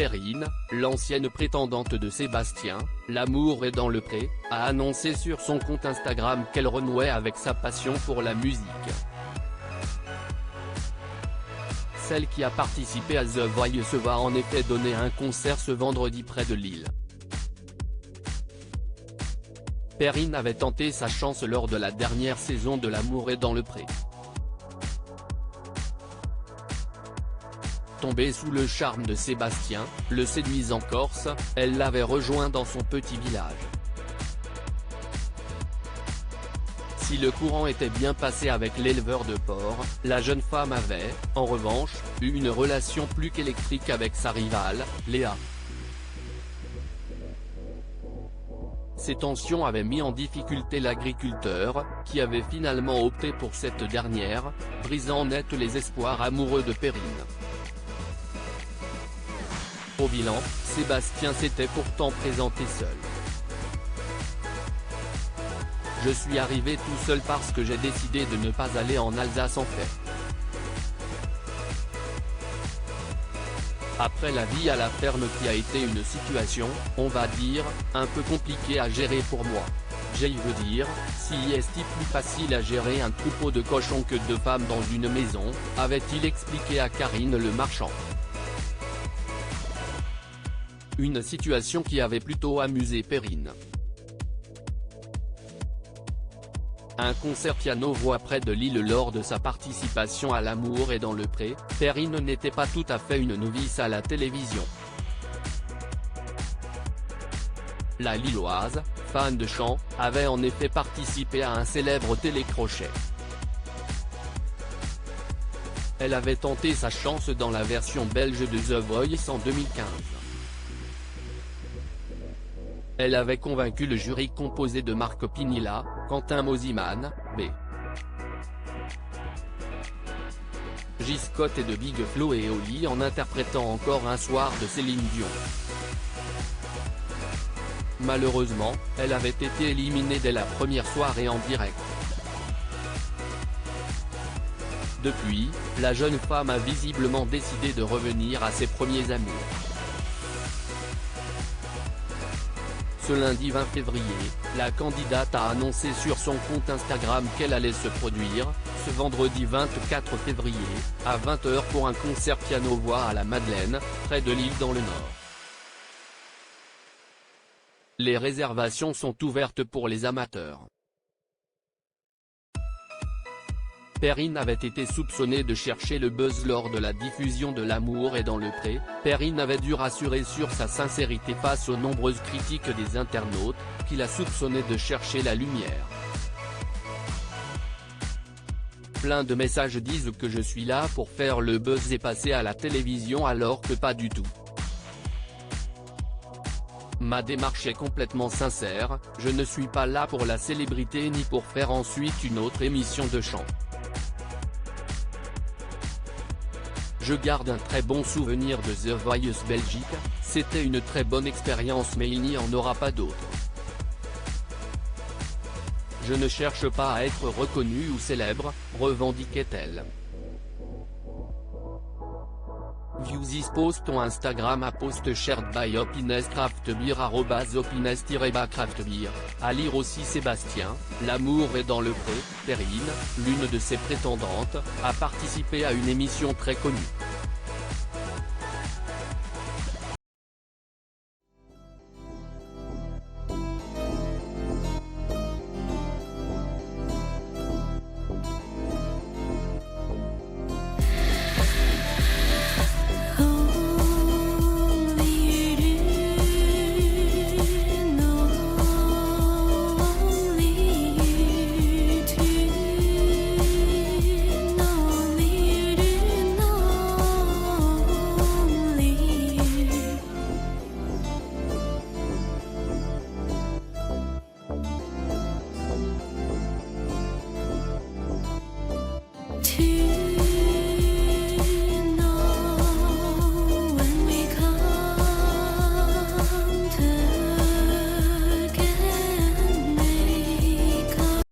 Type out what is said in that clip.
Perrine, l'ancienne prétendante de Sébastien, L'amour est dans le pré, a annoncé sur son compte Instagram qu'elle renouait avec sa passion pour la musique. Celle qui a participé à The Voice va en effet donner un concert ce vendredi près de Lille. Perrine avait tenté sa chance lors de la dernière saison de L'amour est dans le pré. Tombée sous le charme de Sébastien, le séduisant Corse, elle l'avait rejoint dans son petit village. Si le courant était bien passé avec l'éleveur de porcs, la jeune femme avait, en revanche, eu une relation plus qu'électrique avec sa rivale, Léa. Ces tensions avaient mis en difficulté l'agriculteur, qui avait finalement opté pour cette dernière, brisant net les espoirs amoureux de Perrine. Au bilan, Sébastien s'était pourtant présenté seul. Je suis arrivé tout seul parce que j'ai décidé de ne pas aller en Alsace en fait. Après la vie à la ferme qui a été une situation, on va dire, un peu compliquée à gérer pour moi. Je veux dire, si est-il plus facile à gérer un troupeau de cochons que de femmes dans une maison, avait-il expliqué à Karine Le Marchand. Une situation qui avait plutôt amusé Perrine. Un concert piano-voix près de Lille lors de sa participation à L'amour est dans le pré, Perrine n'était pas tout à fait une novice à la télévision. La Lilloise, fan de chant, avait en effet participé à un célèbre télécrochet. Elle avait tenté sa chance dans la version belge de The Voice en 2015. Elle avait convaincu le jury composé de Marc Pinilla, Quentin Mosiman, B. Giscotte et de Big Flo et Oli en interprétant encore Un soir de Céline Dion. Malheureusement, elle avait été éliminée dès la première soirée en direct. Depuis, la jeune femme a visiblement décidé de revenir à ses premiers amours. Ce lundi 20 février, la candidate a annoncé sur son compte Instagram qu'elle allait se produire, ce vendredi 24 février, à 20 h pour un concert piano-voix à la Madeleine, près de Lille dans le Nord. Les réservations sont ouvertes pour les amateurs. Perrine avait été soupçonnée de chercher le buzz lors de la diffusion de L'amour est dans le pré. Perrine avait dû rassurer sur sa sincérité face aux nombreuses critiques des internautes, qui la soupçonnaient de chercher la lumière. Plein de messages disent que je suis là pour faire le buzz et passer à la télévision alors que pas du tout. Ma démarche est complètement sincère, je ne suis pas là pour la célébrité ni pour faire ensuite une autre émission de chant. Je garde un très bon souvenir de The Voice Belgique, c'était une très bonne expérience mais il n'y en aura pas d'autre. Je ne cherche pas à être reconnue ou célèbre, revendiquait-elle. View this post on Instagram à post shared by @opinestcraftbeer @opinest-craftbeer. À lire aussi Sébastien, L'amour est dans le pré, Perrine, l'une de ses prétendantes, a participé à une émission très connue. To